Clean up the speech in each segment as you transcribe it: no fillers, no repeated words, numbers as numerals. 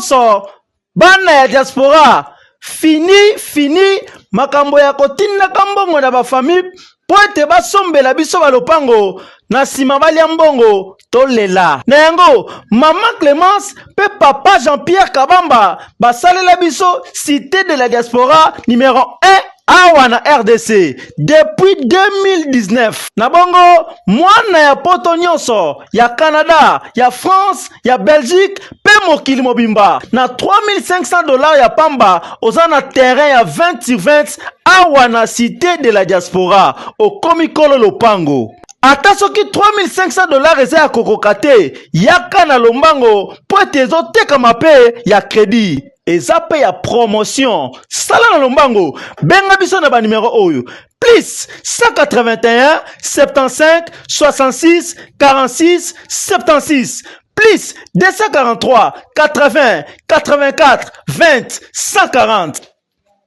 nyonso bana ya diaspora fini makambo ya kotinda mbongo na bafamille po ete basombela biso balopango na nsima balia mbongo tolela na yango mama Clémence pe papa Jean-Pierre Kabamba basalela biso cité de la diaspora numéro 1 awa na RDC depuis 2019 na bongo mwana ya poto nyonso ya Canada ya France ya Belgique pe mokili mobimba na $3500 ya pamba oza na terrain ya 20/20 awa na cité de la diaspora okomikolo lopango ata soki $3500 eza ya kokoka te yaka na lombango po ete ezotekama pe ya crédit eza pe ya promotion sala na lombango benga biso na banimero oyo plus 181 75 66 46 76 plus 243 80 84 20 140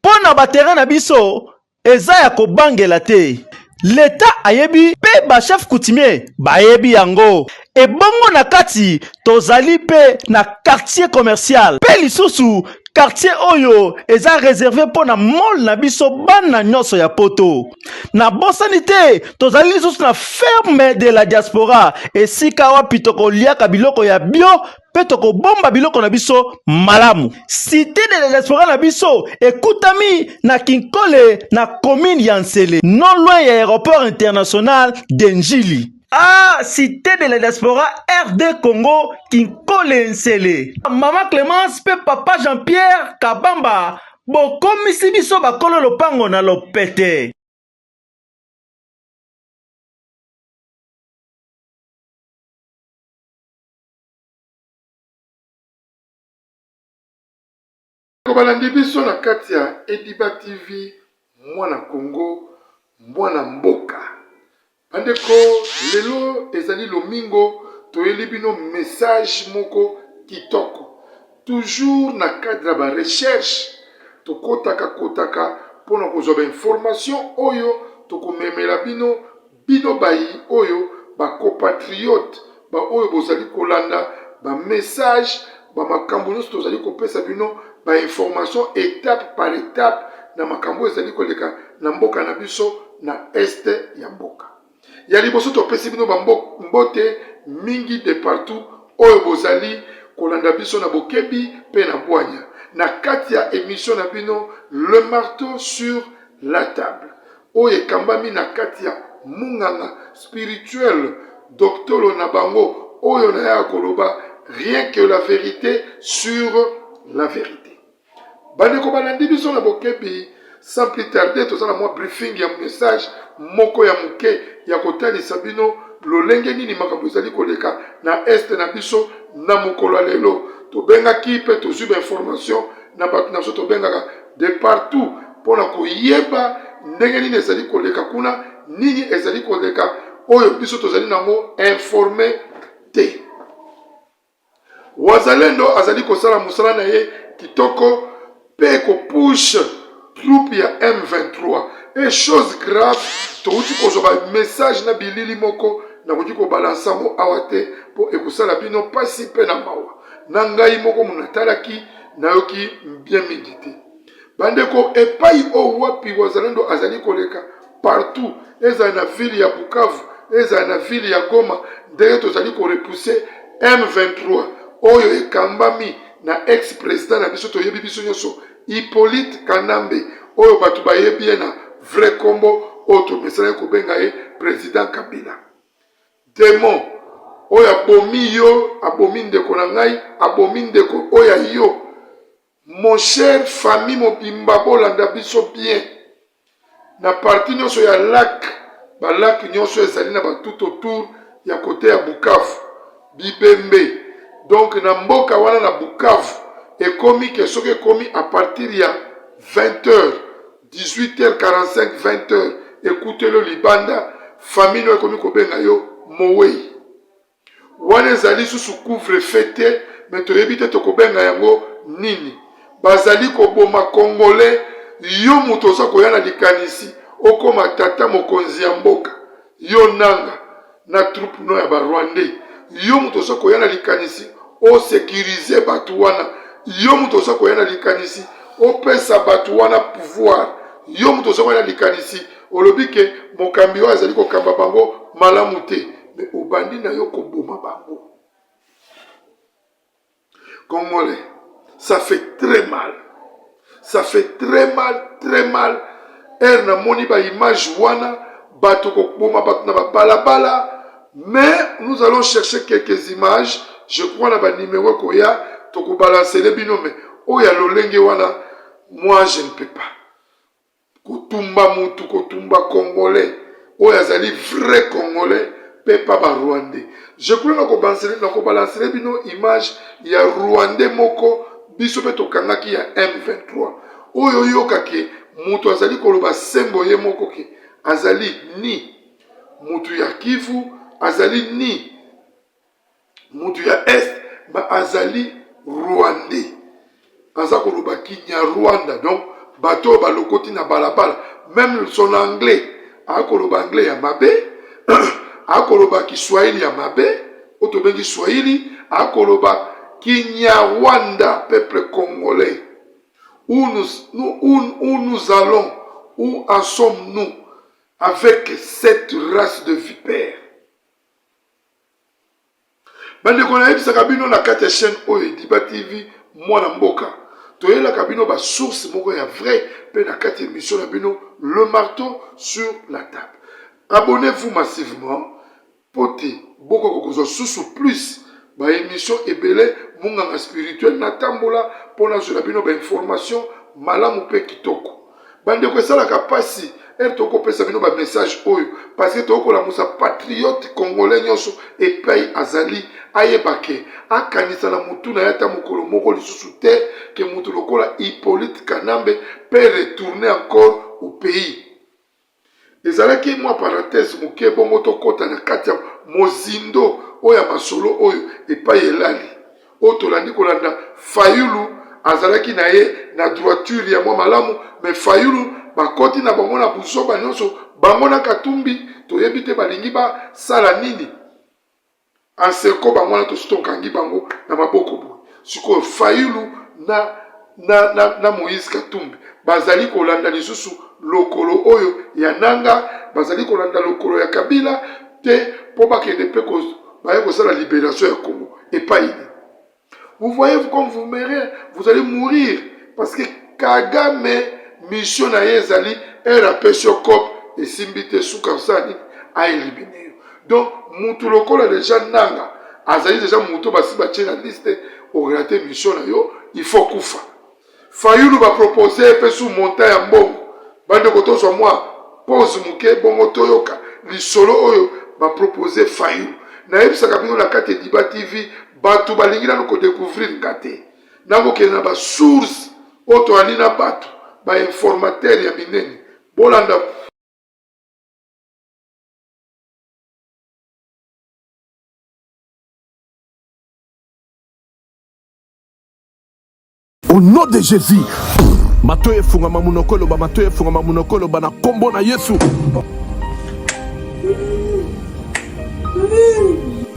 mpo na baterrain na biso eza ya kobangela te L'État ayebi pe ba chef coutumier bayebi yango ebongo na kati tozali pe na quartier commercial pe lisusu quartier oyo eza réservé pour na mall na biso bana nyonso ya poto na bosani te tozali lisusu na ferme de la diaspora esika wapi tokoliaka biloko ya bio pe tokobomba biloko na biso malamu cité de la diaspora na biso ekutami na Kinkole na commune ya Nsele non loin ya aéroport international d'Enjili. Ah, cité de la diaspora RD Congo Kinkole Nsele. Mama Clémence pe papa Jean-Pierre Kabamba bokomisi biso bakolo lopango na lopete. Kobalandi biso na kati ya Ediba TV mwana Congo mwana mboka bandeko lelo ezali lomingo toyeli bino message moko kitoko toujours na cadre ba recherche tokotaka pona kozwa ba information oyo tokomemela bino bayi oyo ba compatriote ba oyo bozali kolanda ba message ba makambo nyonso tozali kopesa bino ba information étape par étape na makambo ezali koleka na mboka na biso na este ya mboka ya liboso topesi bino ba mbote mingi de partout oyo bozali kolanda biso na bokebi pe na bwanya na kati ya émission na bino le marteau sur la table oyo ekambami na kati ya munganga spirituel docteur na bango oyo na ya koloba rien que la vérité sur la vérité. Bandeko balandi biso na bokebi sans plus tarder tozala mwa briefing ya message moko ya muke ya kotalisa bino lolenge nini makambo ezali koleka na este na biso na mokolo lelo tobengaki pe tozwi ba information na bato na biso tobengaka de partout pona koyeba ndenge nini ezali koleka kuna nini ezali koleka oyo biso tozali nango informé te. Wazalendo azali kosala musala na ye kitoko pe ko push troupe ya M23 et chose grave touti ko zoba message na bilili moko na kuti ko balansa mo awate po ekosala bino pasi pe na mawa na ngai moko munatalaki na yoki bien médité bandeko epai o wapi wazalendo azali koleka partout eza na ville ya Bukavu eza na ville ya Goma ndenge tozali ko repousser M23 oyo ekambami na ex-président na biso toyebi biso nyonso Hippolyte Kanambe oyo batu bayebi na vrai combo oyo mesala kobenga ye président Kabila démon oyo abomi yo abomi ndeko na ngai abomi ndeko oyo yo mon cher famille mobimba bolanda biso bien na parti nyonso ya lac balak nyonso ezali na batuto autour ya kote ya Bukavu Bibembe donc na mboka wana na Bukavu ekomi ke soki ekomi à partir ya 20h 18h45 20h écoutez-le libanda famille no ekomi kobenga yo mowei wana ezali susu couvre fete mais toyebi te tokobenga yango nini bazali koboma congolais yo muto oza koya na likanisi okoma tata mokonzi ya mboka yo nanga na troupe no ya barwandais yo muto oza koya na likanisi o sécuriser batu wana yo moto oza koyana likanisi opesa bato wana pouvoir yo moto oza koyana likanisi olobi ke mokambi oyo azali kokamba bango malamu te mais obandi na yo koboma bango. Congolais, ça fait très mal. Ça fait très mal. Na moni ba image wana bato kokboma bato na ba balabala. Mais nous allons chercher quelques images. Je crois na ba numéro koya toko balancer les binômes. Oya lolenge wana, moi je ne peux pas. Kotumba mutu, kotumba congolais. Oya zali vrai congolais, pe pas ba rwandais. Je crois na ko balancer les binômes image ya rwandais moko biso pe tokangaki ya M23. Oyo yoka ke mutu azali koloba sembo ye moko ke azali ni mutu ya Kivu, azali ni mutu ya Est, ma azali rwandais. Aza koloba kinya Rwanda, donc bato balokoti na balabala, même son anglais, akoloba anglais ya mabe, akoloba Kiswahili ya mabe, otobengi Swahili, akoloba Kinyarwanda, peuple congolais. Où nous allons, où en sommes-nous avec cette race de vipères? Bande konayebi sakabino na kati chaîne oyo Diba TV mwana mboka. Toyela kabino ba source moko ya vrai pe na kati émission na bino le marteau sur la table. Abonnez-vous massivement pote boko kokozwa susu plus ba émission ebele munganga spirituel na tambola pona zo na bino ba information malamu pe kitoko. Bande ko sala kapasi toko pesa bino ba message oyo parce que toko la musa patriote congolais nyonso et pays azali ayebake akanisa na mutu na yata mokolo moko lisusu te ke mutu lokola Hippolyte Kanambe peut retourner encore au pays. Ezalaki moi parenthèse moke bongo tokota na kati ya mozindo oya masolo oyo epai elali otolandi kolanda Fayulu azalaki na ye na droiture ya mwa malamu mais Fayulu bakoti na bango na buzoba nyonso bango na Katumbi toyebi te balingi ba sala nini anseko bango na tostokangi bango na maboko boye siko Fayulu na Moïse Katumbi bazali kolanda lisusu lokolo oyo ya nanga bazali kolanda lokolo ya Kabila te po bakende pe baye kosala libération ya Congo epai. Vous voyez comme vous mourrez, vous allez mourir parce que Kagame mission na yezali rapesio cop et simbite sukasani a éliminé. Donc mutu lokola déjà nanga azali déjà mutu basi ba na liste au raté mission na yo il faut kufa. Fayulu va proposer pe sous montagne ya mbongo bande koto so moi pose muke bongo toyoka li solo oyo va proposer Fayulu na yebisaka bino na kati Diba TV bato balingi na ko découvrir ngate nango ke na ba source oto alina bato ba informateur ya minene bolanda. Au nom de Jésus, matoye funga mamunokolo ba matoye funga mamunokolo ba na kombo na Yesu.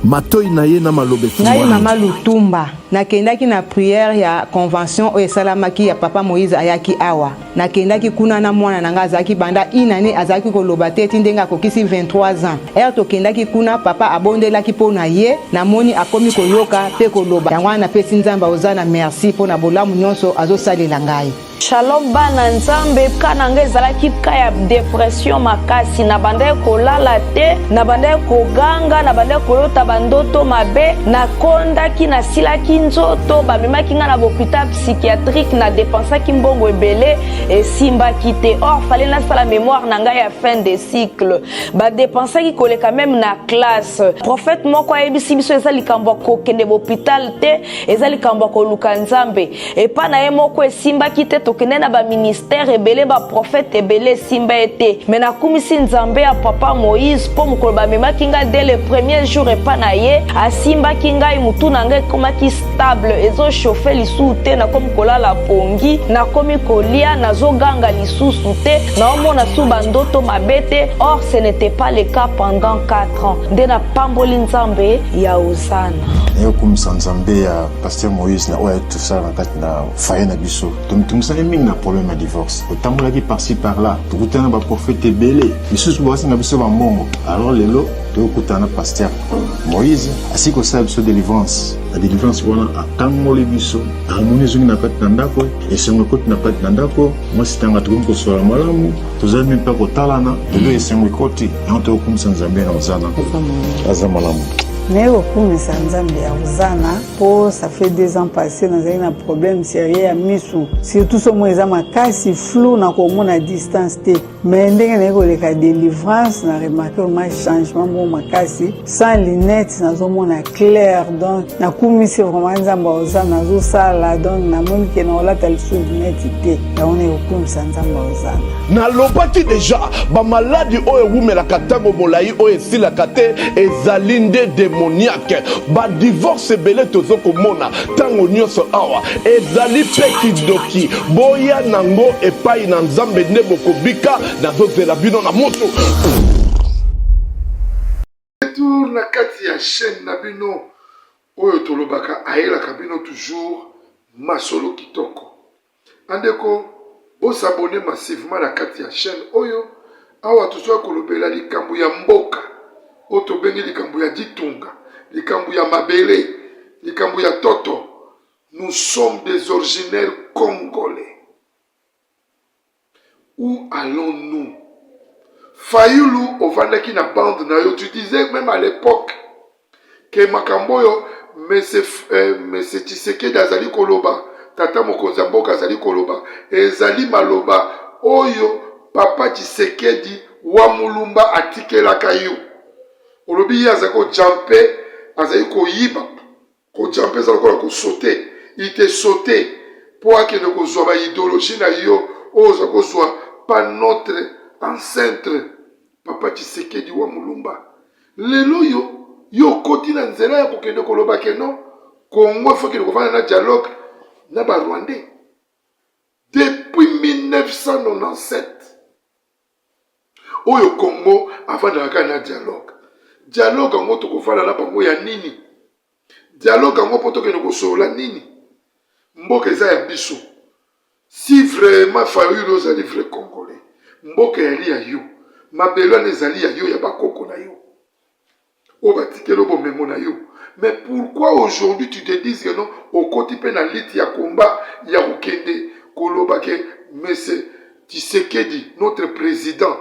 Matoyi na ye na malobe ngai mama Lutumba nakendaki na prière ya convention oyo esalamaki ya papa Moïse ayaki awa nakendaki kuna na mwana nanga azalaki banda inane azalaki koloba te eti ndenge akokisi 23 ans tokendaki kuna papa abondelaki mpo na ye namoni akomi koyoka mpe koloba yango wana napesi nzambe oza na merci mpo na bolamu nyonso azosalela ngai. Shalom bana nzambe kana nga ezalaki ka ya depression makasi na banda kolala te na banda koganga na banda kolota bandoto mabe na kondaki na silaki nzoto bamemaki nga na hôpital psychiatrique na dépensaki mbongo ebele esimbaki te or fallait na sala mémoire na nga ya fin de cycle ba dépensaki koleka même na classe prophète moko ayebisi biso eza likambo kokende hôpital te eza likambo koluka nzambe epa na ye moko esimbaki te tokende na ba ministère ebele ba prophète ebele simba ete mais nakumisi nzambe ya papa Moïse po mokolo bamemaki nga dès le premier jour epa na ye asimbaki ngai mutu na ngai komaki stable ezochauffe lisusu te nakomi kolala pongi nakomi kolia nazoganga lisusu te naomona su bandoto mabe te. Or ce n'était pas le cas pendant 4 ans. Nde napamboli nzambe ya Osana nayokumisa nzambe ya Pasteur Moïse na oyo tosala na kati na faye na biso tomitungisani mingi na problème ya divorce otambolaki par-ci par-là tokutana na baprofete ebele lisusu bawasinga biso bambongo. Alors lelo tokutana na Pasteur Moïse asili kosala biso délivrance na délivrance wana atangoli biso harmonie ezongi na kati na ndako esengo ekoti na kati na ndako mwasi tanga tokomi kosola malamu tozali mpe mpe kotalana lelo esengo ekoti yango tokokumisa nzambe na Osana aza malamu. Mais au kumisa nzambe ya Osana po ça fait 2 ans passés dans un problème sérieux ya misu surtout so mo eza makasi flou na komona distance te mais ndenge na koleka délivrance na remarqué un changement mo makasi sans lunettes nazomona clair donc na kumisa vraiment nzambe Osana zo sala donc na moni ke na olata lisu lunettes te ya on est au kumisa nzambe Osana na lobaki déjà ba maladie oyo wumelaka tango molai oyo esilaka te ezali nde démoniaque ba divorce ebele tozokomona tango nyonso awa ezali mpe kidoki boya nango epai na nzambe nde bokobika nazozela bino na moto. Retour na kati ya chaîne na bino oyo tolobaka ayelaka bino toujours masolo kitoko andeko bosabone massivement na kati ya chaîne oyo awa tozoya kolobela likambo ya mboka oyo tobengi likambo ya ditunga likambo ya mabele likambo ya toto. Nous sommes des originaires congolais. Où allons-nous? Fayulu ovandaki na bande na yo, tu disais même à l'époque que makamboyo Monsieur Tshisekedi azali koloba tata mokonzi ya mboka azali koloba ezali maloba oyo papa Tshisekedi wa mulumba atikelaka yo. Olobi ye azali kojampe azali koyiba kojampe azali kosote il te sauté pour que nous kozwa idéologie na yo oza kozwa pas notre ancêtre papa Tshisekedi wa mulumba lelo yo koti na nzela ya kokende koloba ke non Congo faut que nous fassions un dialogue na ba Rwandais depuis 1997 oyo Congo avant de dialogue en to kofala na bango ya nini dialogue en poto ke no kosola nini mboka eza ya biso si vraiment Fayulu ozali vrai congolais mboka yali ya yo mabelo ezali ya yo ya bakoko na yo o batikelo bomemo na yo. Mais pourquoi aujourd'hui tu te dis que non au côté na liti ya combat ya kokende koloba ke Monsieur Tshisekedi notre président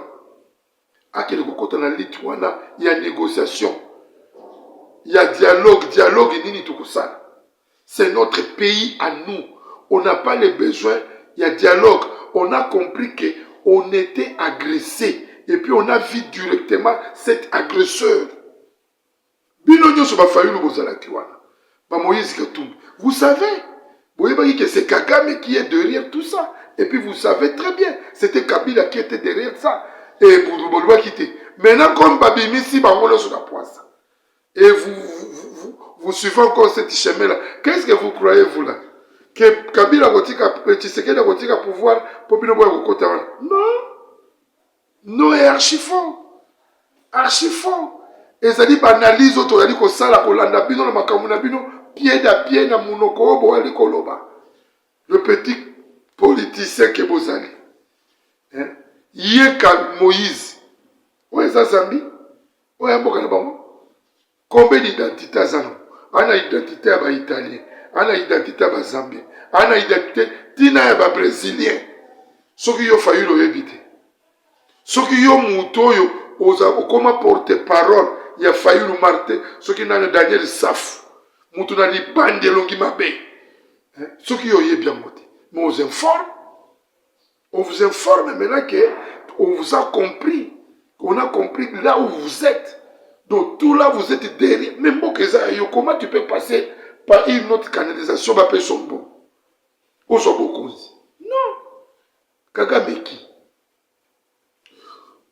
akele kokota na liti wana ya négociation ya dialogue nini tukosala. C'est notre pays à nous. On n'a pas le besoin, il y a dialogue. On a compris qu'on était agressé. Et puis on a vu directement cet agresseur. Vous savez, vous voyez que c'est Kagame qui est derrière tout ça. Et puis vous savez très bien, c'était Kabila qui était derrière ça. Et Boudouboulou qui était. Maintenant, comme Babimi, si Bangono sur la poisse. Et vous suivez encore cette chemin-là. Qu'est-ce que vous croyez, vous, là? Que Kabila Tshisekedi a pouvoir pour bien voir au côté. Non. Non, et archi fort. Archi fort. Et ça dit, analyse, auto, dit que ça, la Kolanda Bino, le Makamuna Bino, pied à pied, na Munoko, Boali Koloba. Le petit politicien que vous allez. Yeka Moïse. Où est ça, Zambi? Où est Mboka Nabango? Combien d'identités à on a identité à italien, on a identité à zambien, on a identité tina à brésilien. Ce qui a fallu le éviter. Ce qui a mouto yo comment porter parole, il a fallu le marter. Ce qui n'a Daniel Saf, mouto na li bande longi mabe. Ce qui a bien moté. Mais on vous informe. On vous informe maintenant que on vous a compris. On a compris là où vous êtes. Donc tout là vous êtes derrière. Même comment tu peux passer par une autre canalisation pour son bon? Ou son bon non. Kagame qui?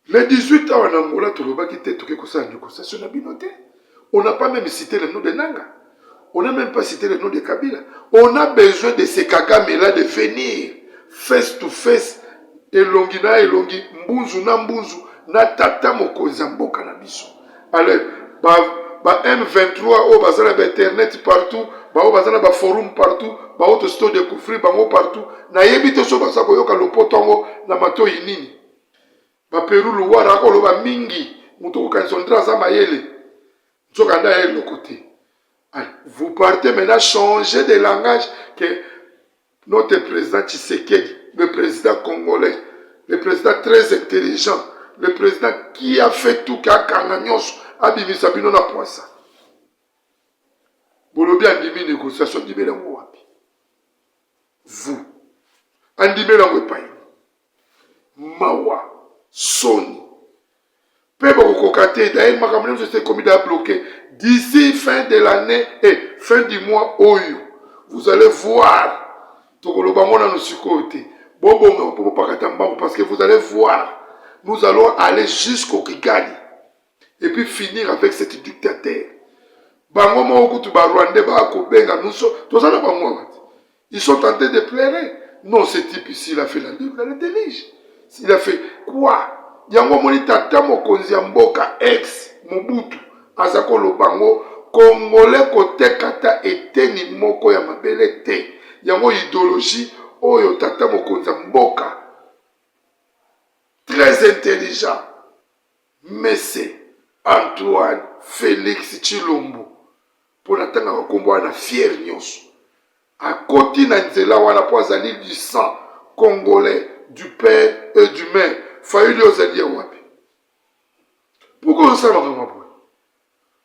Les 18 ans en Angola, tu l'as quitté, tu as négociation à binoté. On n'a pas même cité le nom de Nanga. On n'a même pas cité le nom de Kabila. On a besoin de ces Kagame-là de venir face to face. Elongi na elongi, mbunzu na mbunzu, na tata mokonzi ya mboka na biso. Alors, ba M23 o bazana ba internet partout, ba o bazana ba forum partout, ba auto store de kufri bango partout. Na yebite so basa koyoka lopotongo na mato inini. Ba Peru luwara ko loba mingi, muto ko kansondra za mayele. Nzokanda ya le côté. Vous partez maintenant changer de langage que notre président Tshisekedi, le président congolais, le président très intelligent, le président qui a fait tout qu'à Kananyos, a bimisa bino na poisa. Bolobi andimi négociation ndimela ngo wapi. Vous andimela ngo epai. Mawa soni. Pebo kokokate d'ailleurs makamane c'est comme il a bloqué d'ici fin de l'année et fin du mois oyo. Vous allez voir parce que vous allez voir, nous allons aller jusqu'au Kigali et puis finir avec cet dictateur. Ils sont tentés de pleurer. Non, ce type ici, il a fait la délige. Il a fait quoi? Yango moni tata mokonzi ya mboka ex Mobutu azako lobango Congolais kote kata eteni moko ya mabele te. Yango idéologie oyo tata mokonzi ya mboka très intelligent Messe Antoine Félix Tshilombo pour natanga bakombo na fier nyonso akoti na nzela wana po azali du sang congolais du père et du mère fayuli ozali ya wapi pourquoi on s'en va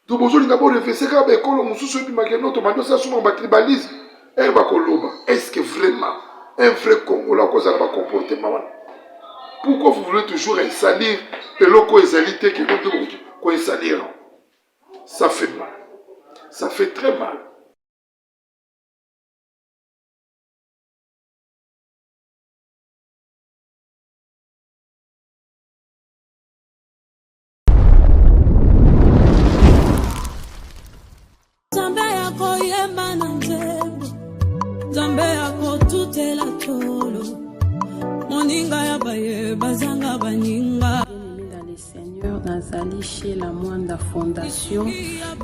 to bozoli d'abord refeseka ba ekolo mususu ebimaki noto mando sa suma ba tribalisme et ba koloba est-ce que vraiment un vrai Congolais cause à la comportement pourquoi vous voulez toujours salir et loko ezalité que nous ko salir ça fait mal, ça fait très mal. Seigneur nazali chez la Mwanda Fondation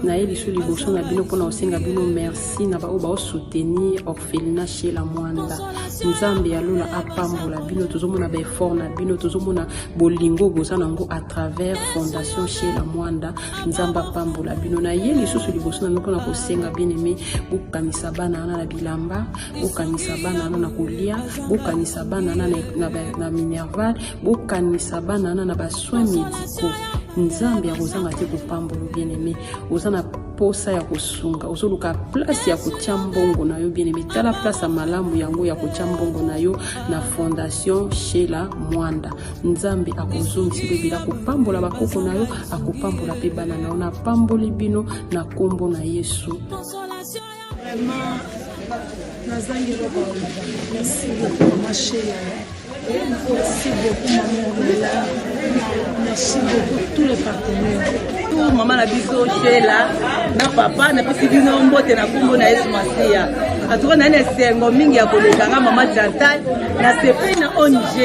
na eli sous liboso na bino pona osenga bino merci na ba oba soutenir orphelinat chez la Mwanda nzambe ya lola apambola bino tozomona ba effort na bino tozomona bolingo boza nango à travers Fondation chez la Mwanda nzamba apambola bino na eli sous liboso na pona kosenga bien aimé bokanisa bana na bilamba bokanisa bana na kolia bokanisa bana na minerval bokanisa bana na ba soins médicaux nzambe ya kozanga te kopambolo bien aimé ozana posa ya kosunga ozoluka place ya kotia mbongo na yo bien aimé tala place ya malamu yango ya kotia mbongo na yo na Fondation chez la Mwanda nzambe akozongisa bila kopambola bakoko na yo akopambola pe bana na yo na pamboli bino na kombo na Yesu. Vraiment nazangi baba merci beaucoup ma chérie. Merci beaucoup maman Olela. Merci beaucoup tous les partenaires. Tout maman na biso Sheila na papa na pesi bino mbote na kombo na Yesu Masia. Atuko na nesengo mingi ya kolekanga mama Chantal na sepe na ONG.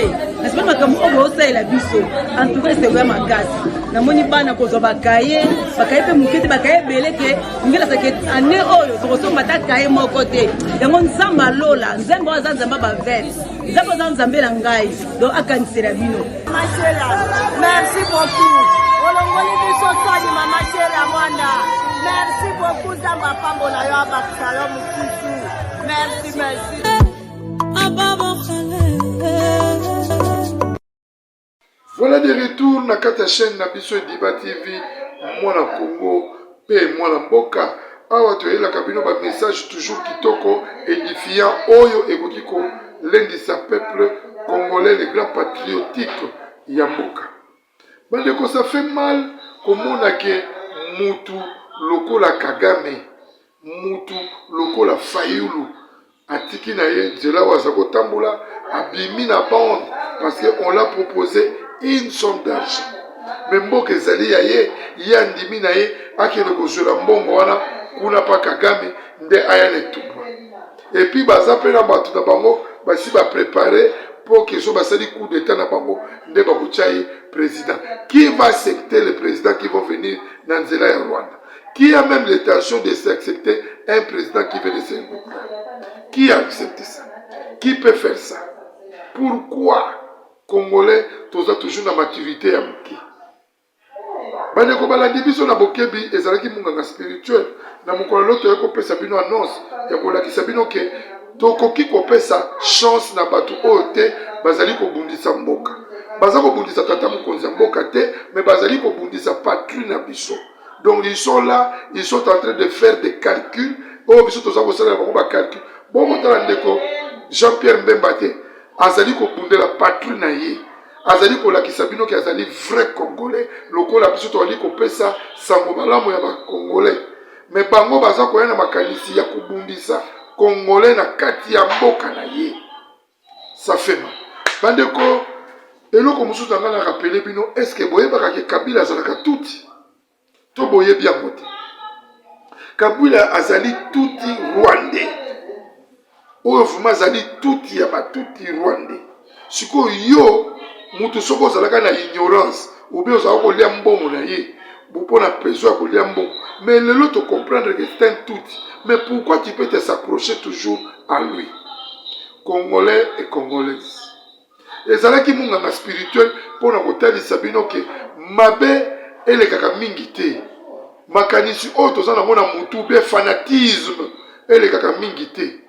Na sepe makambo obo osala biso. En tout cas c'est vraiment makasi. Na moni bana ko zo bakaye pe mukete bakaye beleke ngela sake ane oyo to somba ta kaye moko te. Yango nzamba lola nzembo azanzamba ba vet. Nzambo zanzambela ngai do akanisela bino. Merci beaucoup. Olongoli biso twani mama Chela Mwanda. Merci beaucoup Zamba pambola yo abakisalo mukisu. Merci merci. Voilà de retour na kata chaîne na biso Diba TV mwana Congo pe mwana mboka awa toyela kabino ba message toujours kitoko édifiant oyo ekokiko l'un peuple congolais les grands patriotiques Yamboka. Bandeko ça fait mal komona ke mutu lokola Kagame mutu lokola Fayulu atiki na ye nzela wazako tambola abimi na bande parce que on l'a proposé une somme d'argent mais mboka ezali ya ye ye andimi na ye akende kozwela mbongo wana kuna pa Kagame nde aya netumba. Et puis baza pe na batu na bango basi ba préparer pour que so basali coup d'état na bango nde ba kuchai président. Qui va accepter le président qui va venir dans Nzela ya Rwanda? Qui a même l'intention de s'accepter un président qui vient de ce groupe? Qui a accepté ça? Qui peut faire ça? Pourquoi Congolais toza toujours na maturité ya muki? Bane ko balandi biso na bokebi ezalaki munganga spirituel na mokolo loto ya kopesa bino annonce ya kolakisa bino ke tokoki kopesa chance na bato oyo te bazali kobundisa mboka. Baza kobundisa tata mokonzi ya mboka te, mais bazali kobundisa patrie na biso. Donc ils sont là, ils sont en train de faire des calculs. Oh biso toza kosala bango ba calcul. Bon motala ndeko Jean-Pierre Mbemba te azali kobundela patrie na ye. Azali kolakisa bino ki azali vrai Congolais. Lokola biso toali kopesa sango malamu ya ba Congolais. Mais bango baza koya na makanisi ya kubundisa Congolais na kati ya mboka na ye. Ça fait mal. Bandeko, eloko mosusu nga na rappelé bino, est-ce que boyebaka ke Kabila azalaka tuti? To boye bien côté. Kabila azali tuti Rwandais. Oyo fuma azali tuti ya ba tuti Rwandais. Siko yo mutu soko zalaka na ignorance, ou bien ozala kolia mbongo na ye, pona besoin kolia mbongo. Mais lelo te comprendre que c'est un tuti. Mais pourquoi tu peux te s'approcher toujours à lui? Congolais et Congolaises. Ezalaki munganga spirituel pona kotalisa bino ke mabe elekaka mingi te. Makanisi oyo toza nango na mutu be fanatisme elekaka mingi te.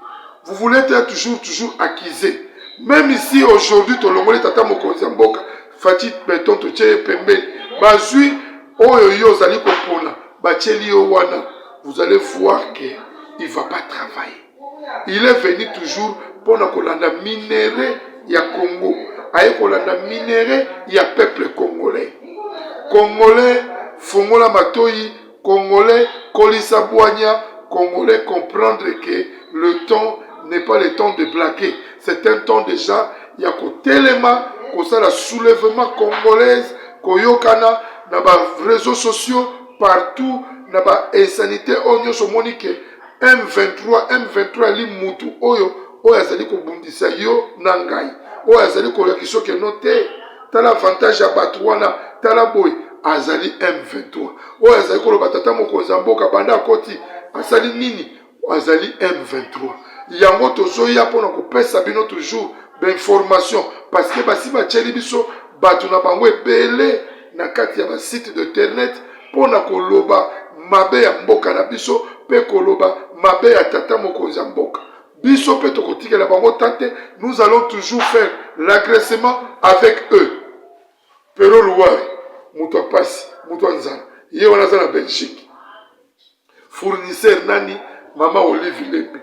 Vous voulez être toujours accusé. Même ici aujourd'hui tolongoli tata mokonzi ya mboka Fati beton to tche pembeni bazui oyo yo zali kopona bacheli yo wana, vous allez voir que il va pas travailler. Il est venu toujours pour na kolanda minéré ya Congo, aye kolanda minéré ya peuple congolais. Congolais fongola matoi, Congolais kolisa boanya, Congolais comprendre que le temps n'est pas le temps de blaguer. C'est un temps déjà ya kotelema kosala soulèvement congolaise koyokana na ba réseaux sociaux partout na ba insanité onyo somonike M23 li mutu oyo azali kobundisa yo na ngai oyo azali kolakisa ke note tala avantage ya bato wana tala boy azali M23 oyo azali koloba tata mokonzi ya mboka banda akoti asali nini azali M23 yango tozoya mpona kopesa bino toujours d'information parce que basi bacheli biso bato na bango ebele na kati ya basite d'internet mpona koloba mabe ya mboka na biso pe koloba mabe ya tata mokonzi ya mboka biso pe tokotikela bango tante. Nous allons toujours faire l'agressement avec eux. Pero Louari mutu apasi mutu anzana ye wana za na Belgique fournisseur nani mama Olive Lembe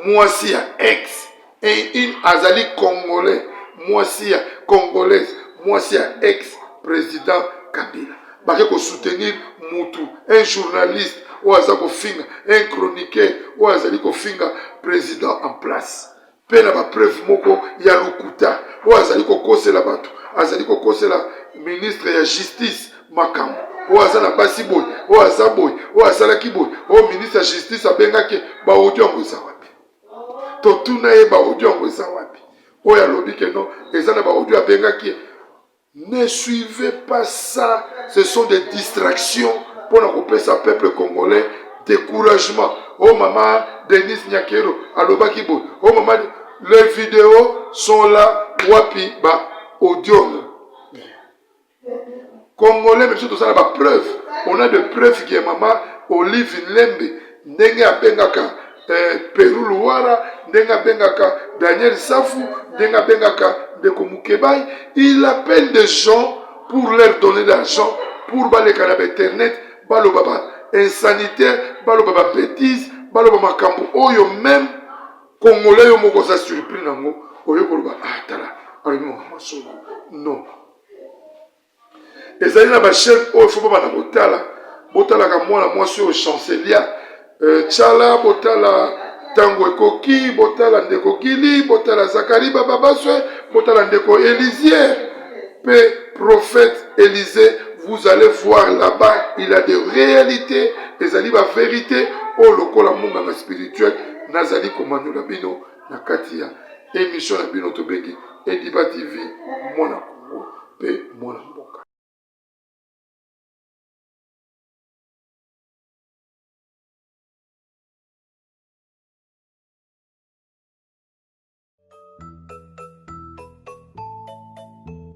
mwasi ya ex et une azali congolais mwasi ya congolaise mwasi ya ex président Kabila bake ko soutenir mutu un journaliste ou aza ko finga un chroniqueur ou azali ko finga président en place pe na ba preuve moko ya lukuta ou azali ko kosela bato azali ko kosela ministre ya justice makambo ou azana basi boy ou azaboy ou asalaki boy ou ministre ya justice abengaki ba audio ngoza wapi to tuna ye ba audio ngoza wapi ou ya lobi ke non ezana ba audio abengaki. Ne suivez pas ça, ce sont des distractions pour nous sa peuple congolais, découragement. Oh maman, Denis Nyakero, Alobakibo. Oh maman, les vidéos sont là, wapi, ba, audio. Congolais, mais surtout ça, la preuve. On a des preuves qui est maman Olive Lembe, Nenge Abengaka, Peru Luara, Nenge Bengaka, Daniel Safu, Nenge Bengaka, de Komukebai, il appelle des gens pour leur donner de l'argent, pour baler canapé internet, balo baba insanitaire, balo baba bêtise, balo baba makambo, oyo même Congolais yo moko sa surpris nango, oyo koloba ah tala, alimi maso non. Ezali na ba chef oyo faut pas na botala, botala ka mwana mwasi au chancelier, tchala botala Tango Ekoki, botala ndeko Gili, botala Zakari Bababaswe, botala ndeko Élisier, pe prophète Élisée, vous allez voir là-bas, il a des réalités, et ça dit la vérité, oh lokola munga spirituel, nazali komando la bino, na katia, émission la bino tobengi, Ediba TV, mona Congo, pe mona mboka.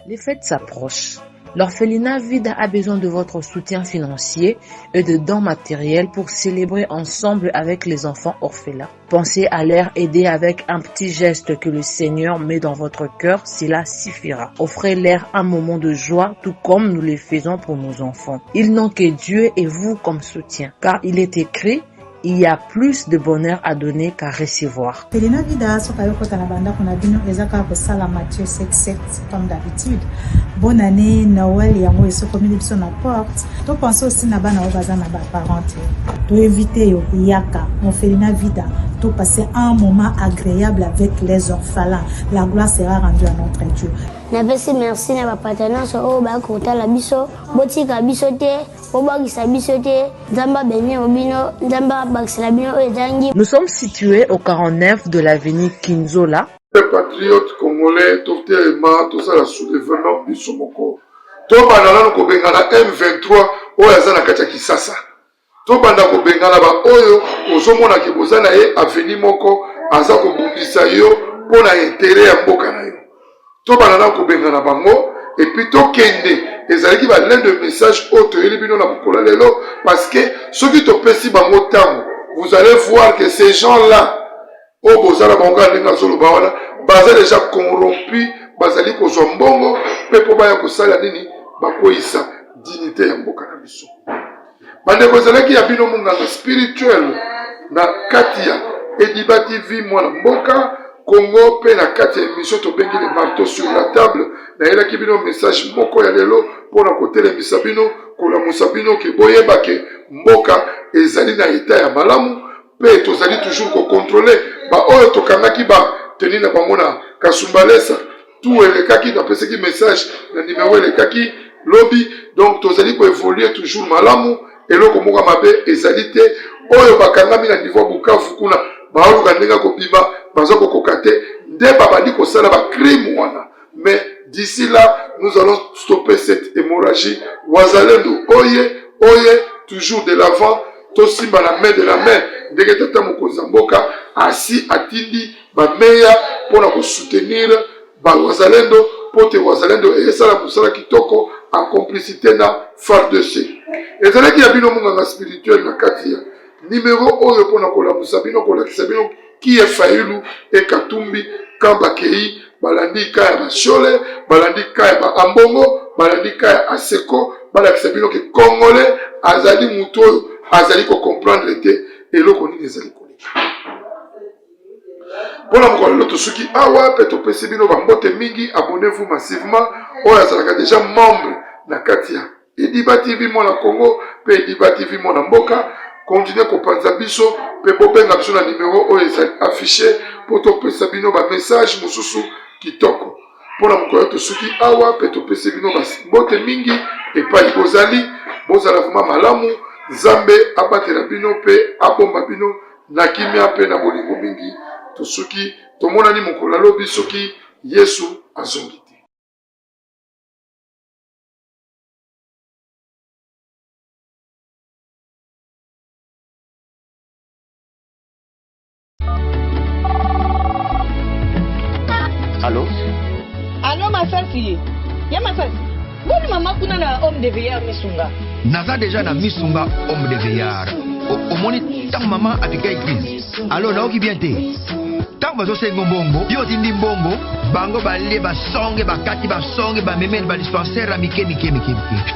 Les fêtes s'approchent. L'orphelinat Vida a besoin de votre soutien financier et de dons matériels pour célébrer ensemble avec les enfants orphelins. Pensez à leur aider avec un petit geste que le Seigneur met dans votre cœur, cela suffira. Offrez-leur un moment de joie, tout comme nous le faisons pour nos enfants. Ils n'ont que Dieu et vous comme soutien, car il est écrit: il y a plus de bonheur à donner qu'à recevoir. Orphelinat Vida sokayokota na banda kuna bino ezaka ko sala Matthieu 7:7 comme d'habitude. Bonne année, Noël yango esokomi biso na porte. To pense aussi na bana obaza na ba parents. To éviter yo yaka Orphelinat Vida. To passer un moment agréable avec les orphelins. La gloire sera rendue à notre Dieu. Napesi merci na ba partenaires o ba kota la biso, botika biso te. Nous sommes situés au 49 de l'avenue Kinzola. Les patriotes congolais, tout ça la soulèvement bisomoko. Tout bandana ko bengana M23 o yazana kacha kisasa. Tout banda ko bengana ba oyo ozomona ke bozana ye avenue moko aza ko bundisa yo pona intérêt ya mboka na yo. Tout bandana ko bengana bango et puis to kende ezalaki ba l'un de message auto elibino na bukola lelo parce que ceux qui te pesi bango tango vous allez voir que ces gens-là au bozala bango ndenga zolo bawana baza déjà corrompu bazali ko zombongo pepo baya ko sala nini bakoisa dignité ya mboka na biso bande kozalaki ya bino munganga spirituel na katia Ediba TV mwana mboka Congo pe na kati ya émission tobengi le marteau sur la table na yelaki bino message moko ya lelo pona kotelemisa bino kolamusa bino ke boyeba ke mboka ezali na eta ya malamu pe tozali toujours kokontrole ba oyo tokangaki ba teni na bango na Kasumbalesa tout elekaki napesaki message na numéro elekaki lobby donc tozali koévoluer toujours malamu eloko moko mabe ezali te oyo bakangami na niveau Bukavu kuna baoluka ndenga kobima baza kokoka te nde babandi kosala bacrime wana mais d'ici là nous allons stopper cette hémorragie wazalendo oye toujours de l'avant tosimba la main de la main ndenge tata mokonzi mboka asi atindi bameya mpona kosoutenir bawazalendo po te wazalendo esala mosala kitoko en complicité na FARDC ezalaki ya bino monganga spirituel na kati ya numéro oyo pona kolamusa bino kolakisa bino qui est Fayulu et Katumbi quand bakei balandi kaya bashole balandi kaya ba ambongo balandi kaya aseko balakisa bino ke congolais azali muto azali ko comprendre te eloko nini ezali koleka pona mokolo tosuki awa pe topesi bino bambote mingi abonnez-vous massivement oyo azalaka déjà membre na katia Ediba TV mwana Congo pe Ediba TV mwana mboka continuez kopanza biso pe bobenga biso na numéro oyo ezali affiché po topesa bino ba message mosusu kitoko pona mokolo tosuki awa pe topesa bino mbote mingi epai bozala vraiment malamu Nzambe abatela bino pe abomba bino na kimia pe na bolingo mingi tosuki tomonani mokolo alobi soki Yesu azongi. Allô? Allô, ma soeur fille. Ya ma soeur. Bon maman kuna na homme de veillard misunga. Naza déjà na misunga homme de veillard. Au moni tant maman avec église. Allô, na oki bien te. Tant bazo sengo mbongo, yo tindi mbongo, bango bale ba songe ba kati ba songe ba memel ba dispensaire mike.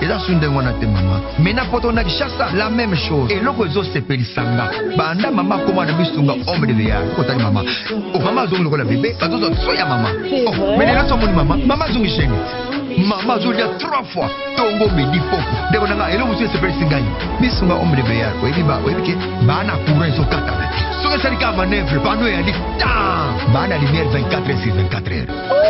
Eza sunde ngona te maman. Mena poto na kishasa la même chose. Et loko zo sepeli sanga. Banda maman koma na misunga homme de veillard. Kotani maman. Oh maman zongi lokola bébé, bazo zo soya maman. Oh, mais là somoni maman, maman zongi chéni. Maman zongi ya 3 fois. Tongo medi poko. Deko nanga elo musu sepeli singai. Misunga homme de veillard. Oyebi ba, oyebi ke ba na courant so kata. Soki esalika manœuvre pano ya temps bana lumière 24 heures sur 24 heures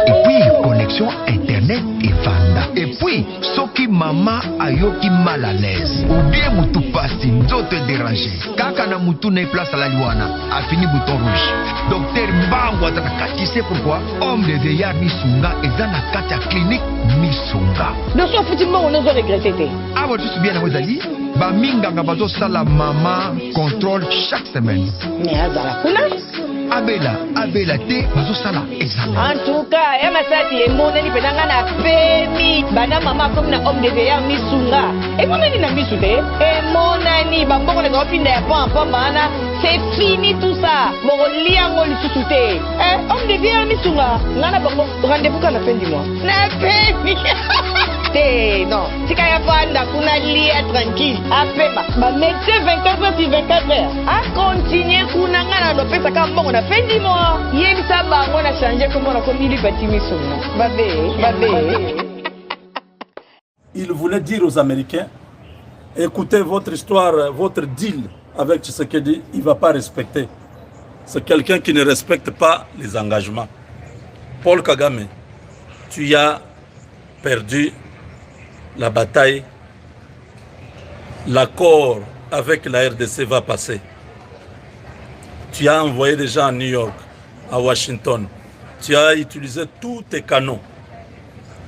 et puis connexion internet et fanda et puis soki mama ayoki mal à l'aise ou bien mutu pasi nzoto dérangé kaka na mutu na place à la liwana a fini bouton rouge docteur Mbango ataka tu sais pourquoi homme de vieillard misunga eza na kati ya clinique misunga de so futima on ozo regretter te awa tu bien na wezali ba minganga bazo sala mama contrôle chaque semaine mais azala kuna abela te bazosala examen en tout cas ya masati emonani penanga na pemi bana mama comme na homme de veillard misunga emonani na misu te emonani bamboko na kopinda ya pamba wana c'est fini tout ça bokoliango lisusu te homme de veillard misunga ngana bango rendez-vous kana fin du mois na pemi te non tika ya panda kuna lia tranquille apema ba médecin 24 heures sur 24 heures a continuer kuna ngana lopesa ka mbongo na fin du mois yebisa bango na changer comme on a commis les bâtiments babe il voulait dire aux Américains écoutez votre histoire, votre deal avec Tshisekedi, il ne va pas respecter. C'est quelqu'un qui ne respecte pas les engagements. Paul Kagame, tu as perdu la bataille. L'accord avec la RDC va passer. Tu as envoyé des gens à New York, à Washington. Tu as utilisé tous tes canons.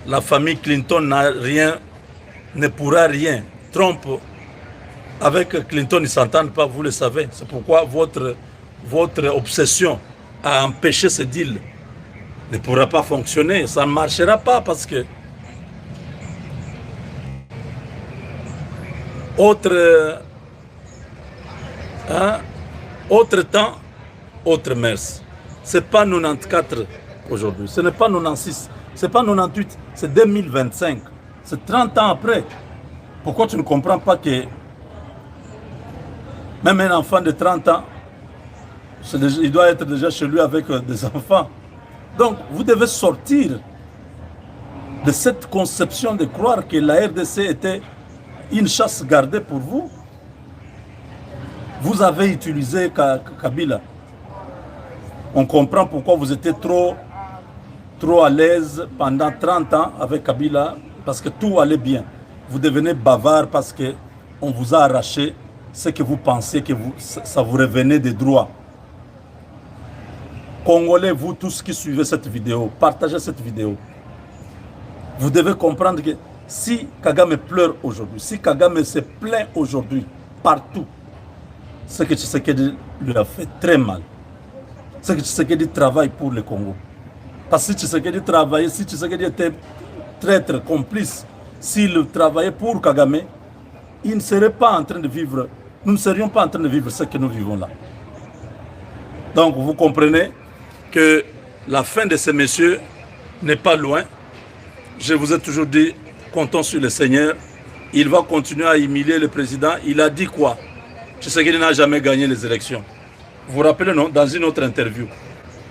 La famille Clinton n'a rien, ne pourra rien. Trump, avec Clinton, ils ne s'entendent pas, vous le savez. C'est pourquoi votre obsession à empêcher ce deal ne pourra pas fonctionner. Ça ne marchera pas parce que autre temps, autre mers. Ce n'est pas 94 aujourd'hui, ce n'est pas 96, ce n'est pas 98, c'est 2025. C'est 30 ans après. Pourquoi tu ne comprends pas que même un enfant de 30 ans, il doit être déjà chez lui avec des enfants. Donc, vous devez sortir de cette conception de croire que la RDC était une chasse gardée pour vous. Vous avez utilisé Kabila. On comprend pourquoi vous étiez trop à l'aise pendant 30 ans avec Kabila, parce que tout allait bien. Vous devenez bavard parce qu'on vous a arraché ce que vous pensez que ça vous revenait des droits. Congolais, vous tous qui suivez cette vidéo, partagez cette vidéo. Vous devez comprendre que si Kagame pleure aujourd'hui, si Kagame se plaint aujourd'hui, partout, c'est que Tshisekedi lui a fait très mal. C'est que Tshisekedi travaille pour le Congo. Parce que si Tshisekedi travaillait, si Tshisekedi était traître, complice, s'il travaillait pour Kagame, il ne serait pas en train de vivre, nous ne serions pas en train de vivre ce que nous vivons là. Donc vous comprenez que la fin de ces messieurs n'est pas loin. Je vous ai toujours dit, comptons sur le Seigneur. Il va continuer à humilier le président. Il a dit quoi? Tshisekedi n'a jamais gagné les élections. Vous vous rappelez, non? Dans une autre interview,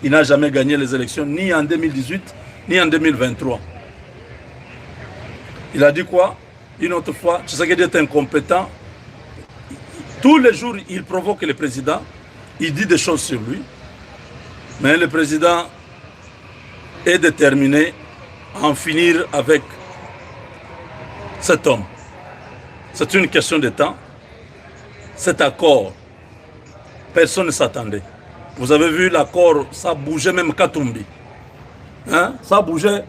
il n'a jamais gagné les élections, ni en 2018, ni en 2023. Il a dit quoi? Une autre fois, Tshisekedi est incompétent. Tous les jours, il provoque le président. Il dit des choses sur lui. Mais le président est déterminé à en finir avec cet homme. C'est une question de temps. Cet accord, personne ne s'attendait. Vous avez vu l'accord, ça bougeait même Katumbi. Hein? Ça bougeait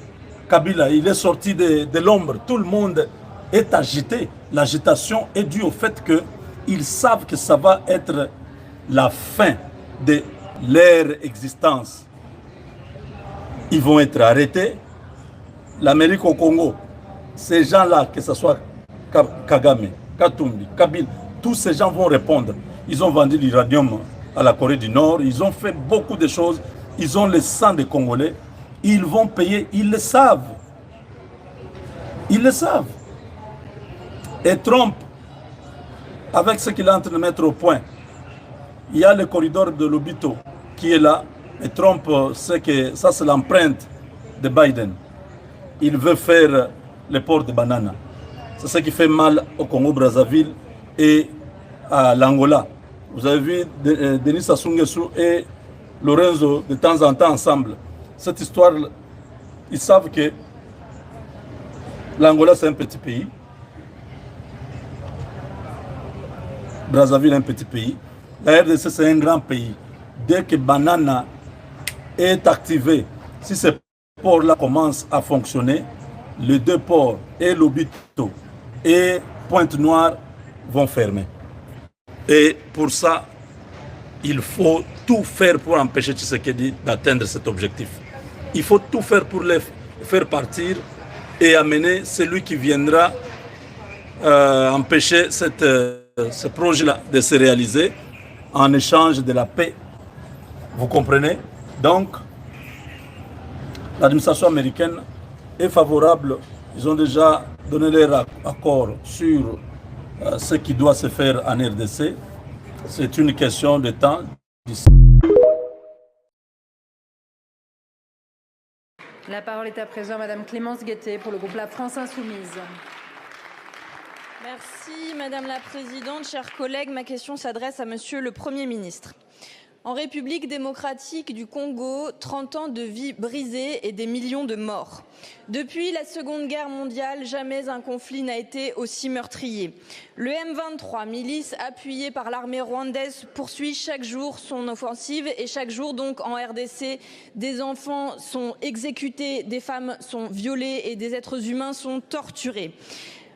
Kabila. Il est sorti de l'ombre. Tout le monde est agité. L'agitation est due au fait qu'ils savent que ça va être la fin de leur existence. Ils vont être arrêtés. L'Amérique au Congo, ces gens-là, que ce soit Kagame, Katumbi, Kabila, tous ces gens vont répondre. Ils ont vendu l'uranium à la Corée du Nord, ils ont fait beaucoup de choses, ils ont le sang des Congolais, ils vont payer, ils le savent. Ils le savent. Et Trump, avec ce qu'il est en train de mettre au point, il y a le corridor de Lobito qui est là, et Trump sait que ça c'est l'empreinte de Biden. Il veut faire le port de Banana. C'est ce qui fait mal au Congo-Brazzaville et à l'Angola. Vous avez vu Denis Sassou Nguesso et Lorenzo de temps en temps ensemble. Cette histoire, ils savent que l'Angola c'est un petit pays. Brazzaville est un petit pays. La RDC, c'est un grand pays. Dès que Banana est activé, si ces ports-là commencent à fonctionner, les deux ports, et Lobito et Pointe-Noire, vont fermer. Et pour ça, il faut tout faire pour empêcher Tshisekedi d'atteindre cet objectif. Il faut tout faire pour les faire partir et amener celui qui viendra empêcher ce projet-là de se réaliser en échange de la paix. Vous comprenez? Donc, l'administration américaine est favorable. Ils ont déjà donné leur accord sur ce qui doit se faire en RDC. C'est une question de temps. La parole est à présent Madame Clémence Guettet pour le groupe La France Insoumise. Merci Madame la Présidente, chers collègues. Ma question s'adresse à Monsieur le Premier ministre. En République démocratique du Congo, 30 ans de vies brisées et des millions de morts. Depuis la Seconde Guerre mondiale, jamais un conflit n'a été aussi meurtrier. Le M23, milice appuyée par l'armée rwandaise, poursuit chaque jour son offensive et chaque jour donc en RDC, des enfants sont exécutés, des femmes sont violées et des êtres humains sont torturés.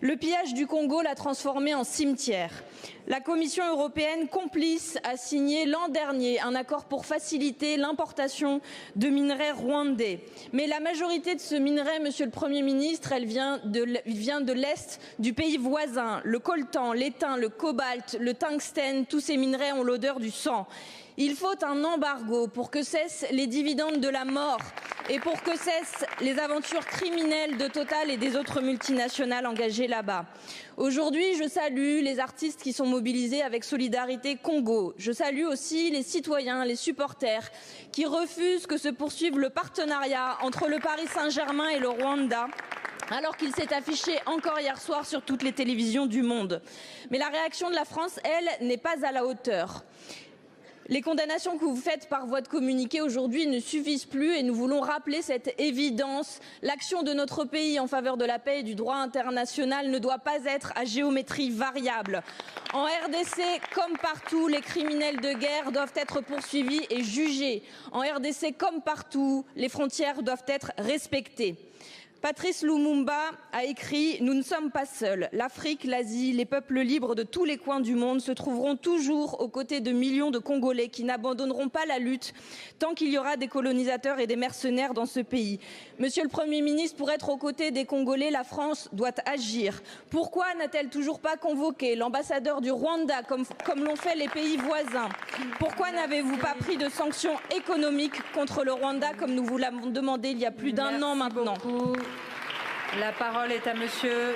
Le pillage du Congo l'a transformé en cimetière. La Commission européenne, complice, a signé l'an dernier un accord pour faciliter l'importation de minerais rwandais. Mais la majorité de ce minerai, Monsieur le Premier ministre, elle vient de l'Est du pays voisin. Le coltan, l'étain, le cobalt, le tungstène, tous ces minerais ont l'odeur du sang. Il faut un embargo pour que cessent les dividendes de la mort et pour que cessent les aventures criminelles de Total et des autres multinationales engagées là-bas. Aujourd'hui, je salue les artistes qui sont mobilisés avec Solidarité Congo. Je salue aussi les citoyens, les supporters qui refusent que se poursuive le partenariat entre le Paris Saint-Germain et le Rwanda, alors qu'il s'est affiché encore hier soir sur toutes les télévisions du monde. Mais la réaction de la France, elle, n'est pas à la hauteur. Les condamnations que vous faites par voie de communiqué aujourd'hui ne suffisent plus et nous voulons rappeler cette évidence. L'action de notre pays en faveur de la paix et du droit international ne doit pas être à géométrie variable. En RDC, comme partout, les criminels de guerre doivent être poursuivis et jugés. En RDC, comme partout, les frontières doivent être respectées. Patrice Lumumba a écrit « Nous ne sommes pas seuls. L'Afrique, l'Asie, les peuples libres de tous les coins du monde se trouveront toujours aux côtés de millions de Congolais qui n'abandonneront pas la lutte tant qu'il y aura des colonisateurs et des mercenaires dans ce pays. » Monsieur le Premier ministre, pour être aux côtés des Congolais, la France doit agir. Pourquoi n'a-t-elle toujours pas convoqué l'ambassadeur du Rwanda comme l'ont fait les pays voisins? Pourquoi n'avez-vous pas pris de sanctions économiques contre le Rwanda comme nous vous l'avons demandé il y a plus d'un an maintenant? La parole est à Monsieur